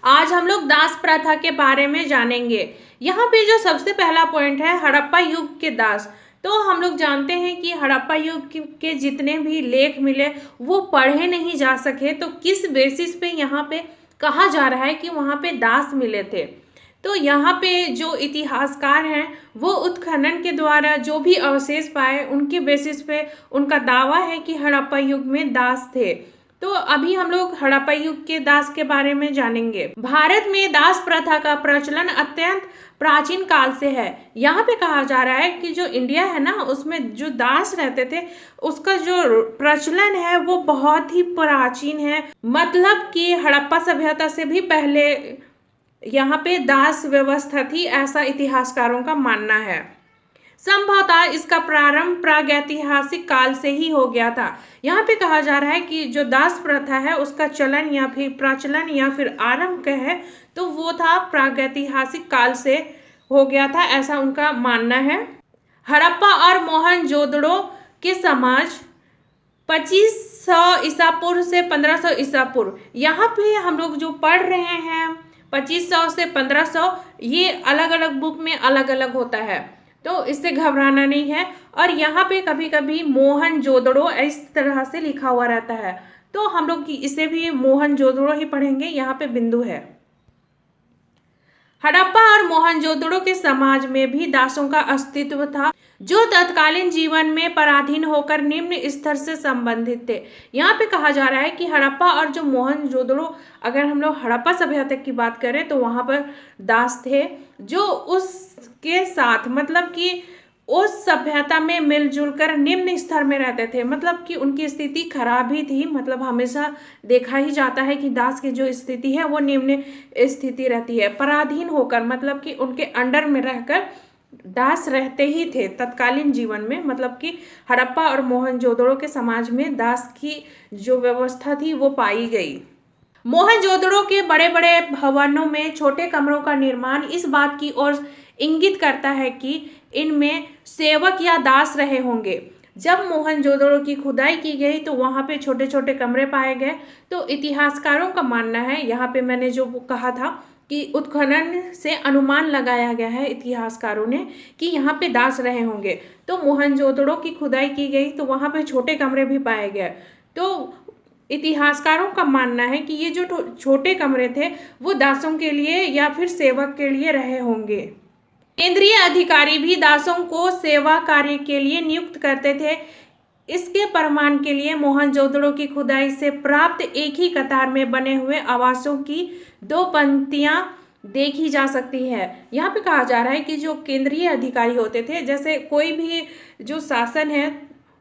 आज हम लोग दास प्रथा के बारे में जानेंगे। यहाँ पे जो सबसे पहला पॉइंट है हड़प्पा युग के दास। तो हम लोग जानते हैं कि हड़प्पा युग के जितने भी लेख मिले वो पढ़े नहीं जा सके, तो किस बेसिस पे यहाँ पे कहा जा रहा है कि वहाँ पे दास मिले थे। तो यहाँ पे जो इतिहासकार हैं वो उत्खनन के द्वारा जो भी अवशेष पाए उनके बेसिस पे उनका दावा है कि हड़प्पा युग में दास थे। तो अभी हम लोग हड़प्पा युग के दास के बारे में जानेंगे। भारत में दास प्रथा का प्रचलन अत्यंत प्राचीन काल से है। यहाँ पे कहा जा रहा है कि जो इंडिया है ना, उसमें जो दास रहते थे उसका जो प्रचलन है वो बहुत ही प्राचीन है। मतलब कि हड़प्पा सभ्यता से भी पहले यहाँ पे दास व्यवस्था थी, ऐसा इतिहासकारों का मानना है। संभवतः इसका प्रारंभ प्रागैतिहासिक काल से ही हो गया था। यहाँ पे कहा जा रहा है कि जो दास प्रथा है उसका चलन या फिर प्रचलन या फिर आरंभ कहे तो वो था प्रागैतिहासिक काल से हो गया था, ऐसा उनका मानना है। हड़प्पा और मोहनजोदड़ो के समाज 2500 ईसा पूर्व से 1500 ईसा पूर्व, यहाँ पे हम लोग जो पढ़ रहे हैं 2500 से 1500, ये अलग अलग बुक में अलग अलग होता है, तो इससे घबराना नहीं है। और यहाँ पे कभी कभी मोहनजोदड़ो इस तरह से लिखा हुआ रहता है, तो हम लोग इसे भी मोहनजोदड़ो ही पढ़ेंगे, यहाँ पे बिंदु है। हड़प्पा और मोहनजोदड़ो के समाज में भी दासों का अस्तित्व था, जो तत्कालीन जीवन में पराधीन होकर निम्न स्तर से संबंधित थे। यहाँ पे कहा जा रहा है कि हड़प्पा और जो मोहनजोदड़ो, अगर हम लोग हड़प्पा सभ्यता की बात करें तो वहाँ पर दास थे जो उसके साथ, मतलब कि उस सभ्यता में मिलजुल कर निम्न स्तर में रहते थे। मतलब कि उनकी स्थिति खराब ही थी, मतलब हमेशा देखा ही जाता है कि दास की जो स्थिति है वो निम्न स्थिति रहती है। पराधीन होकर मतलब कि उनके अंडर में रहकर दास रहते ही थे तत्कालीन जीवन में। मतलब कि हड़प्पा और मोहनजोदड़ो के समाज में दास की जो व्यवस्था थी वो पाई गई। मोहनजोदड़ो के बड़े बड़े भवनों में छोटे कमरों का निर्माण इस बात की ओर इंगित करता है कि इनमें सेवक या दास रहे होंगे। जब मोहनजोदड़ो की खुदाई की गई तो वहाँ पे छोटे छोटे कमरे पाए गए। तो इतिहासकारों का मानना है, यहाँ पे मैंने जो कहा था कि उत्खनन से अनुमान लगाया गया है इतिहासकारों ने कि यहाँ पे दास रहे होंगे। तो मोहनजोदड़ो की खुदाई की गई तो वहाँ पे छोटे कमरे भी पाए गए। तो इतिहासकारों का मानना है कि ये जो छोटे कमरे थे वो दासों के लिए या फिर सेवक के लिए रहे होंगे। केंद्रीय अधिकारी भी दासों को सेवा कार्य के लिए नियुक्त करते थे। इसके प्रमाण के लिए मोहनजोदड़ो की खुदाई से प्राप्त एक ही कतार में बने हुए आवासों की 2 पंक्तियां देखी जा सकती है। यहाँ पे कहा जा रहा है कि जो केंद्रीय अधिकारी होते थे, जैसे कोई भी जो शासन है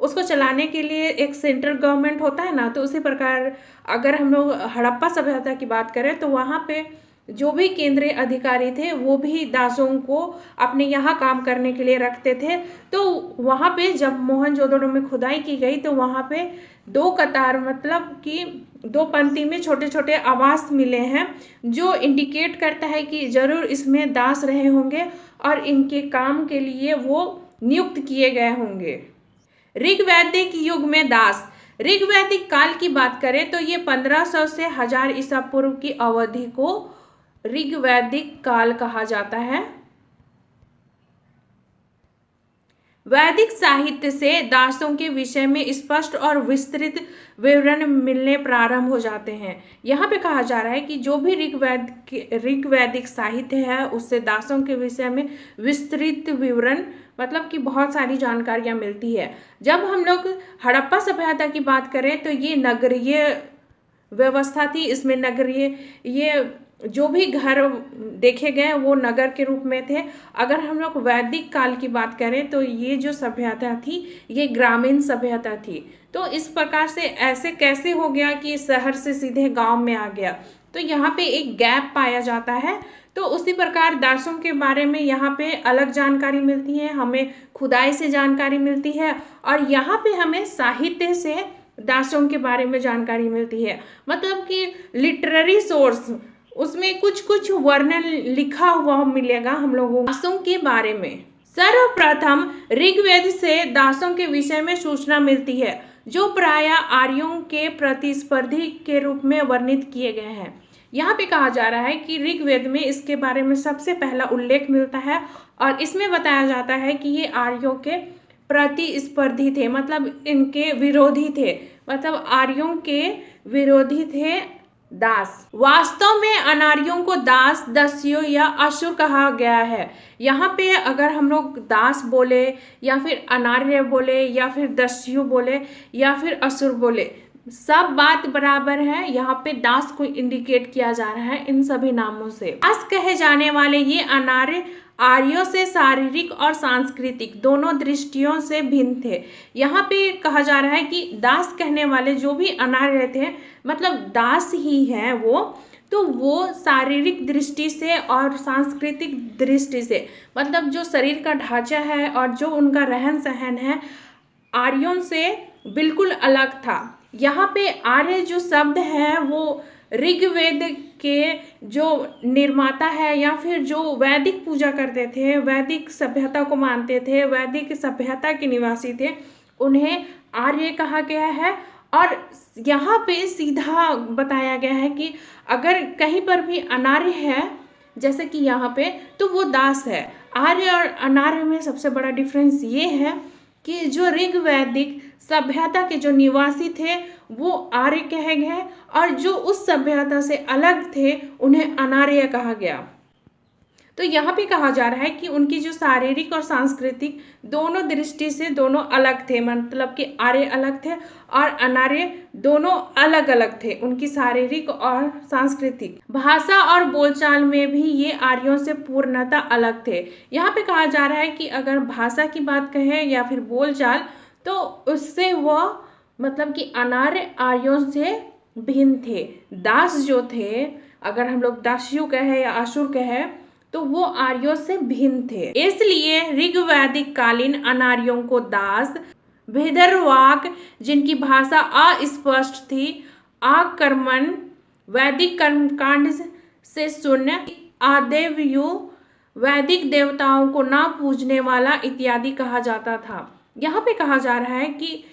उसको चलाने के लिए एक सेंट्रल गवर्नमेंट होता है ना, तो उसी प्रकार अगर हम लोग हड़प्पा सभ्यता की बात करें तो वहाँ पे जो भी केंद्रीय अधिकारी थे वो भी दासों को अपने यहाँ काम करने के लिए रखते थे। तो वहाँ पे जब मोहनजोदड़ो में खुदाई की गई तो वहाँ पे 2 कतार, मतलब कि 2 पंक्ति में छोटे छोटे आवास मिले हैं, जो इंडिकेट करता है कि जरूर इसमें दास रहे होंगे और इनके काम के लिए वो नियुक्त किए गए होंगे। ऋग्वैदिक युग में दास, ऋग्वैदिक काल की बात करें तो ये 1500 से 1000 ईसा पूर्व की अवधि को ऋग्वैदिक काल कहा जाता है। वैदिक साहित्य से दासों के विषय में स्पष्ट और विस्तृत विवरण मिलने प्रारंभ हो जाते हैं। यहाँ पे कहा जा रहा है कि जो भी ऋग्वैदिक साहित्य है उससे दासों के विषय में विस्तृत विवरण, मतलब कि बहुत सारी जानकारियाँ मिलती है। जब हम लोग हड़प्पा सभ्यता की बात करें तो ये नगरीय व्यवस्था थी। इसमें नगरीय, ये जो भी घर देखे गए वो नगर के रूप में थे। अगर हम लोग वैदिक काल की बात करें तो ये जो सभ्यता थी ये ग्रामीण सभ्यता थी। तो इस प्रकार से ऐसे कैसे हो गया कि शहर से सीधे गांव में आ गया, तो यहाँ पे एक गैप पाया जाता है। तो उसी प्रकार दासों के बारे में यहाँ पे अलग जानकारी मिलती है, हमें खुदाई से जानकारी मिलती है और यहाँ पे हमें साहित्य से दासों के बारे में जानकारी मिलती है। मतलब कि लिटरेरी सोर्स, उसमें कुछ कुछ वर्णन लिखा हुआ मिलेगा हम लोगों को दासों के बारे में। सर्वप्रथम ऋग्वेद से दासों के विषय में सूचना मिलती है। जो प्रायः आर्यों के प्रतिस्पर्धी के रूप में वर्णित किए गए हैं। यहाँ पे कहा जा रहा है कि ऋग्वेद में इसके बारे में सबसे पहला उल्लेख मिलता है और इसमें बताया जाता है कि ये आर्यों के प्रतिस्पर्धी थे, मतलब इनके विरोधी थे, मतलब आर्यों के विरोधी थे दास। वास्तव में अनार्यों को दास, दस्यु या असुर कहा गया है। यहाँ पे अगर हम लोग दास बोले या फिर अनार्य बोले या फिर दस्यु बोले या फिर असुर बोले, सब बात बराबर है। यहाँ पे दास को इंडिकेट किया जा रहा है इन सभी नामों से। दास कहे जाने वाले ये अनार्य आर्यों से शारीरिक और सांस्कृतिक दोनों दृष्टियों से भिन्न थे। यहाँ पे कहा जा रहा है कि दास कहने वाले जो भी अनार्य थे, मतलब दास ही हैं वो, तो वो शारीरिक दृष्टि से और सांस्कृतिक दृष्टि से, मतलब जो शरीर का ढांचा है और जो उनका रहन सहन है, आर्यों से बिल्कुल अलग था। यहाँ पे आर्य जो शब्द है वो ऋग्वेद के जो निर्माता है या फिर जो वैदिक पूजा करते थे, वैदिक सभ्यता को मानते थे, वैदिक सभ्यता के निवासी थे, उन्हें आर्य कहा गया है। और यहाँ पे सीधा बताया गया है कि अगर कहीं पर भी अनार्य है, जैसे कि यहाँ पे, तो वो दास है। आर्य और अनार्य में सबसे बड़ा डिफरेंस ये है कि जो ऋग्वैदिक सभ्यता के जो निवासी थे वो आर्य कहे गए और जो उस सभ्यता से अलग थे उन्हें अनार्य कहा गया। तो यहाँ पे कहा जा रहा है कि उनकी जो शारीरिक और सांस्कृतिक दोनों दृष्टि से दोनों अलग थे, मतलब कि आर्य अलग थे और अनार्य दोनों अलग अलग थे, उनकी शारीरिक और सांस्कृतिक। भाषा और बोलचाल में भी ये आर्यों से पूर्णतः अलग थे। यहाँ पे कहा जा रहा है कि अगर भाषा की बात कहें या फिर बोलचाल, तो उससे वह मतलब कि अनार्य आर्यों से भिन्न थे। दास जो थे, अगर हम लोग दास्यु कहे या असुर कहे, तो वो आर्यों से भिन्न थे। इसलिए ऋग्वैदिक कालीन अनार्यों को दास, भेदरवाक जिनकी भाषा अस्पष्ट थी, आकर्मण, वैदिक कर्मकांड से शून्य, आदेव्यु, वैदिक देवताओं को ना पूजने वाला इत्यादि कहा जाता था। यहाँ पे कहा जा रहा है कि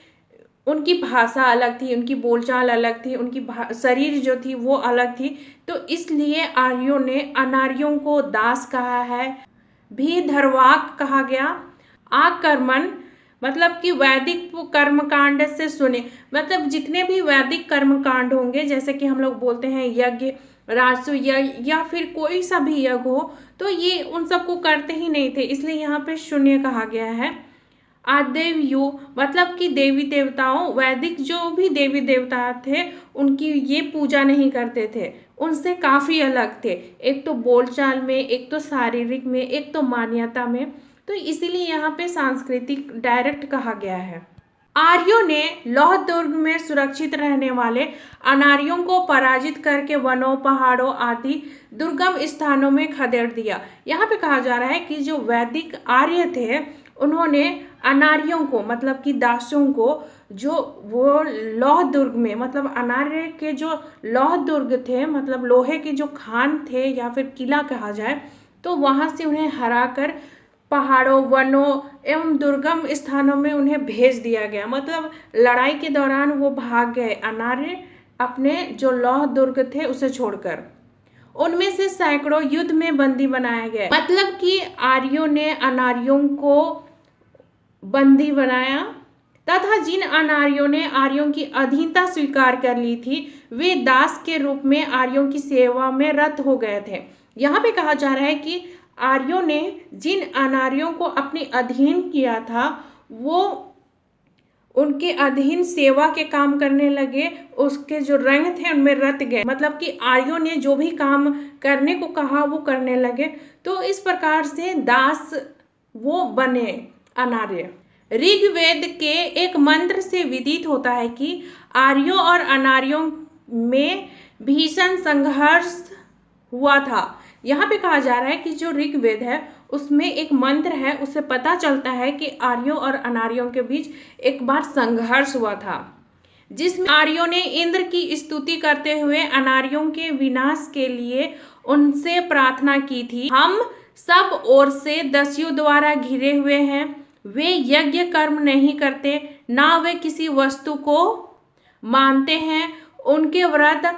उनकी भाषा अलग थी, उनकी बोलचाल अलग थी, उनकी शरीर जो थी वो अलग थी, तो इसलिए आर्यों ने अनार्यों को दास कहा है, भी धर्वाक कहा गया। आकर्मण मतलब कि वैदिक कर्मकांड से सुने, मतलब जितने भी वैदिक कर्मकांड होंगे, जैसे कि हम लोग बोलते हैं यज्ञ, राजसु यज्ञ या फिर कोई सा भी यज्ञ हो, तो ये उन सबको करते ही नहीं थे, इसलिए यहाँ पे शून्य कहा गया है। आदेव्यु मतलब कि देवी देवताओं, वैदिक जो भी देवी देवता थे उनकी ये पूजा नहीं करते थे, उनसे काफ़ी अलग थे, एक तो बोलचाल में, एक तो शारीरिक में, एक तो मान्यता में, तो इसीलिए यहाँ पे सांस्कृतिक डायरेक्ट कहा गया है। आर्यों ने लौह दुर्ग में सुरक्षित रहने वाले अनार्यों को पराजित करके वनों, पहाड़ों आदि दुर्गम स्थानों में खदेड़ दिया। यहाँ पे कहा जा रहा है कि जो वैदिक आर्य थे उन्होंने अनार्यों को, मतलब कि दासों को, जो वो लौह दुर्ग में, मतलब अनार्य के जो लौह दुर्ग थे, मतलब लोहे के जो खान थे या फिर किला कहा जाए, तो वहाँ से उन्हें हराकर पहाड़ों, वनों एवं दुर्गम स्थानों में उन्हें भेज दिया गया। मतलब लड़ाई के दौरान वो भाग गए अनार्य, अपने जो लौह दुर्ग थे उसे छोड़कर। उनमें से सैकड़ों युद्ध में बंदी बनाए गए, मतलब कि आर्यों ने अनार्यों को बंदी बनाया, तथा जिन अनार्यों ने आर्यों की अधीनता स्वीकार कर ली थी वे दास के रूप में आर्यों की सेवा में रत हो गए थे। यहाँ पे कहा जा रहा है कि आर्यों ने जिन अनार्यों को अपने अधीन किया था वो उनके अधीन सेवा के काम करने लगे, उसके जो रंग थे उनमें रत गए, मतलब कि आर्यों ने जो भी काम करने को कहा वो करने लगे। तो इस प्रकार से दास वो बने अनार्य। ऋग्वेद के एक मंत्र से विदित होता है कि आर्यों और अनार्यों में भीषण संघर्ष हुआ था। यहाँ पे कहा जा रहा है कि जो ऋग्वेद है उसमें एक मंत्र है, उससे पता चलता है कि आर्यों और अनार्यों के बीच एक बार संघर्ष हुआ था, जिसमें आर्यों ने इंद्र की स्तुति करते हुए अनार्यों के विनाश के लिए उनसे प्रार्थना की थी। हम सब ओर से दस्यु द्वारा घिरे हुए हैं, वे यज्ञ कर्म नहीं करते, ना वे किसी वस्तु को मानते हैं, उनके व्रत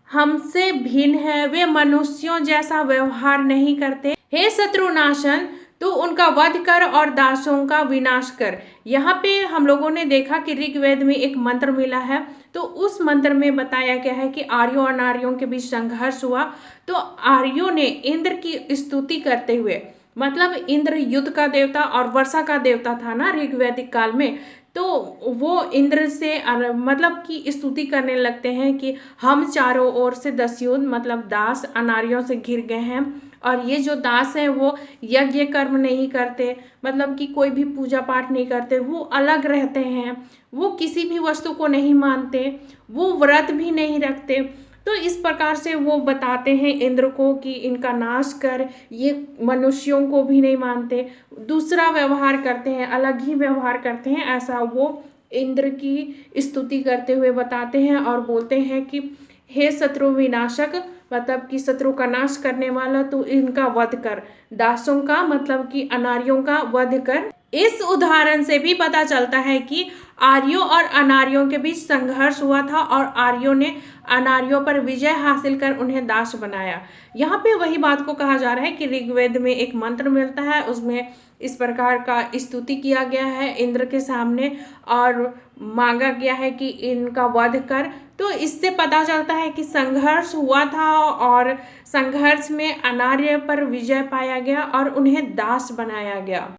हमसे भिन्न है, वे मनुष्यों जैसा व्यवहार नहीं करते। हे शत्रुनाशन, तू उनका वध कर और दासों का विनाश कर। यहाँ पे हम लोगों ने देखा कि ऋग्वेद में एक मंत्र मिला है, तो उस मंत्र में बताया गया है कि आर्यों और नारियों के बीच संघर्ष हुआ। तो आर्यों ने इंद्र की स्तुति करते हुए, मतलब इंद्र युद्ध का देवता और वर्षा का देवता था ना ऋग्वैदिक काल में, तो वो इंद्र से मतलब कि स्तुति करने लगते हैं कि हम चारों ओर से दस्युन मतलब दास अनारियों से घिर गए हैं, और ये जो दास हैं वो यज्ञ कर्म नहीं करते, मतलब कि कोई भी पूजा पाठ नहीं करते, वो अलग रहते हैं, वो किसी भी वस्तु को नहीं मानते, वो व्रत भी नहीं रखते। तो इस प्रकार से वो बताते हैं इंद्र को कि इनका नाश कर, ये मनुष्यों को भी नहीं मानते, दूसरा व्यवहार करते हैं, अलग ही व्यवहार करते हैं, ऐसा वो इंद्र की स्तुति करते हुए बताते हैं और बोलते हैं कि हे शत्रु विनाशक, मतलब कि शत्रु का नाश करने वाला, तू इनका वध कर, दासों का मतलब कि अनार्यों का वध कर। इस उदाहरण से भी पता चलता है कि आर्यों और अनार्यों के बीच संघर्ष हुआ था और आर्यों ने अनार्यों पर विजय हासिल कर उन्हें दास बनाया। यहाँ पे वही बात को कहा जा रहा है कि ऋग्वेद में एक मंत्र मिलता है, उसमें इस प्रकार का स्तुति किया गया है इंद्र के सामने और मांगा गया है कि इनका वध कर। तो इससे पता चलता है कि संघर्ष हुआ था और संघर्ष में अनार्य पर विजय पाया गया और उन्हें दास बनाया गया।